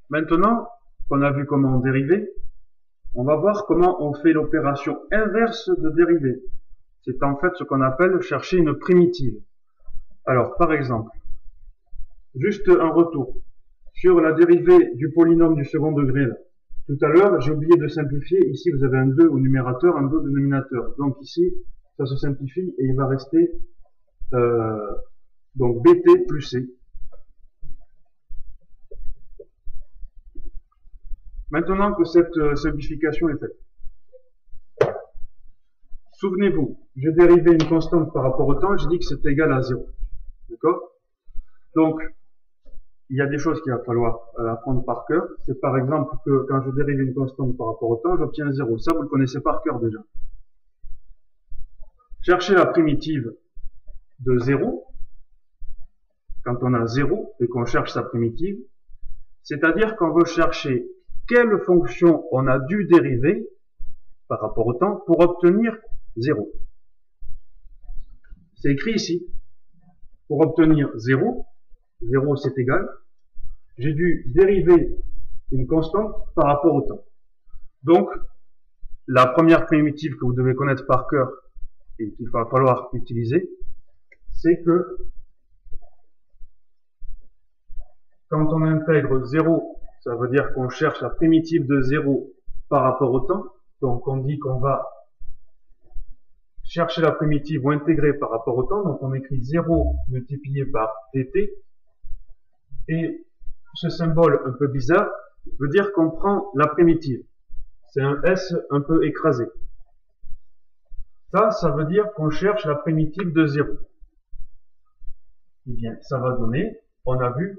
Maintenant qu'on a vu comment dériver, on va voir comment on fait l'opération inverse de dériver. C'est en fait ce qu'on appelle chercher une primitive. Alors, par exemple, juste un retour sur la dérivée du polynôme du second degré. Là. Tout à l'heure, j'ai oublié de simplifier. Ici, vous avez un 2 au numérateur, un 2 au dénominateur. Donc ici, ça se simplifie et il va rester donc bt plus c. Maintenant que cette simplification est faite, souvenez-vous, j'ai dérivé une constante par rapport au temps, j'ai dit que c'était égal à 0. D'accord? Donc, il y a des choses qu'il va falloir apprendre par cœur. C'est par exemple que quand je dérive une constante par rapport au temps, j'obtiens 0. Ça, vous le connaissez par cœur déjà. Chercher la primitive de 0, quand on a 0 et qu'on cherche sa primitive, c'est-à-dire qu'on veut chercher quelle fonction on a dû dériver par rapport au temps pour obtenir 0. C'est écrit ici. Pour obtenir 0, 0 c'est égal, j'ai dû dériver une constante par rapport au temps. Donc, la première primitive que vous devez connaître par cœur et qu'il va falloir utiliser, c'est que quand on intègre 0, ça veut dire qu'on cherche la primitive de 0 par rapport au temps. Donc on dit qu'on va chercher la primitive ou intégrer par rapport au temps. Donc on écrit 0 multiplié par dt. Et ce symbole un peu bizarre veut dire qu'on prend la primitive. C'est un S un peu écrasé. Ça veut dire qu'on cherche la primitive de 0. Eh bien, ça va donner, on a vu,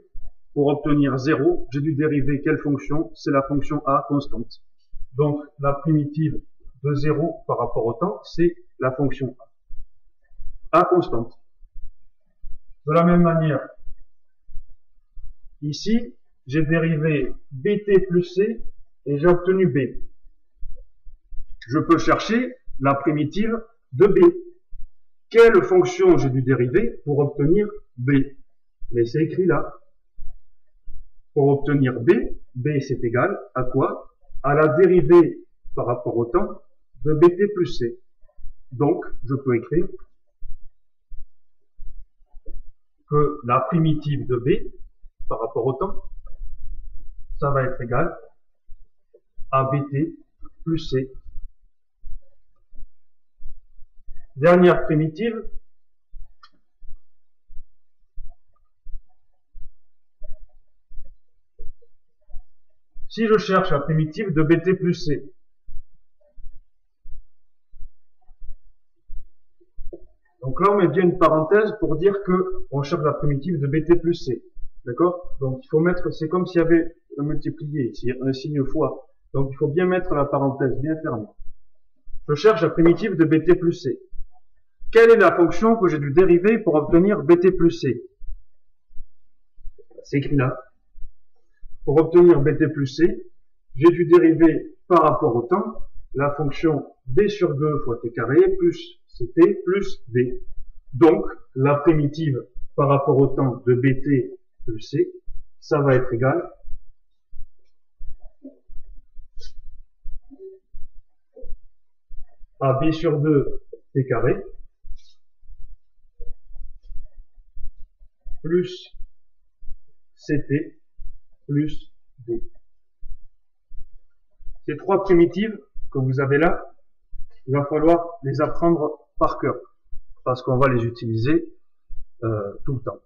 pour obtenir 0, j'ai dû dériver quelle fonction? C'est la fonction a constante. Donc, la primitive de 0 par rapport au temps, c'est la fonction a constante. De la même manière, ici, j'ai dérivé bt plus c et j'ai obtenu b. Je peux chercher la primitive de b. Quelle fonction j'ai dû dériver pour obtenir b? Mais c'est écrit là. Pour obtenir b, b c'est égal à quoi? À la dérivée par rapport au temps de bt plus c. Donc, je peux écrire que la primitive de b par rapport au temps, ça va être égal à bt plus c. Dernière primitive, si je cherche la primitive de bt plus c, donc là on met bien une parenthèse pour dire que on cherche la primitive de bt plus c, d'accord? Donc il faut mettre, c'est comme s'il y avait un multiplié ici, un signe fois, donc il faut bien mettre la parenthèse bien fermée. Je cherche la primitive de bt plus c. Quelle est la fonction que j'ai dû dériver pour obtenir bt plus c? C'est écrit là. Pour obtenir bt plus c, j'ai dû dériver par rapport au temps la fonction b sur 2 fois t carré plus ct plus d. Donc, la primitive par rapport au temps de bt plus c, ça va être égal à b sur 2 t carré plus ct plus d. Ces trois primitives que vous avez là, il va falloir les apprendre par cœur, parce qu'on va les utiliser tout le temps.